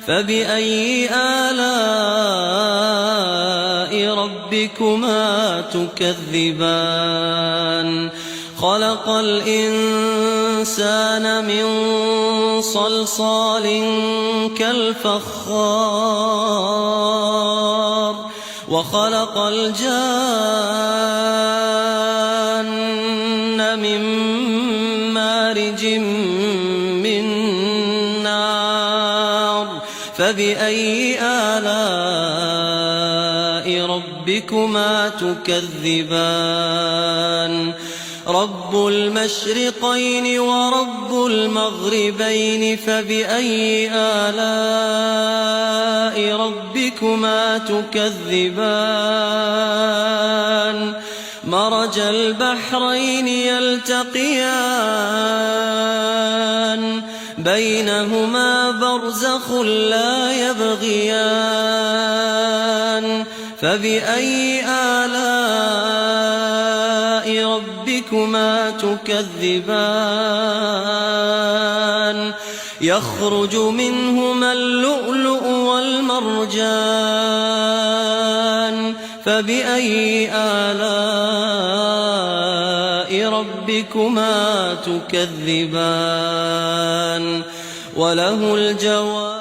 فبأي آلاء ربكما تكذبان خلق الإنسان من صلصال كالفخار وخلق الجان من مارج من نار فبأي آلاء ربكما تكذبان رب المشرقين ورب المغربين فبأي آلاء ربكما تكذبان مرج البحرين يلتقيان بينهما برزخ لا يبغيان فبأي آلاء ربكما تكذبان يخرج منهما اللؤلؤ والمرجان فبأي آلاء ربكما تكذبان وله الجواب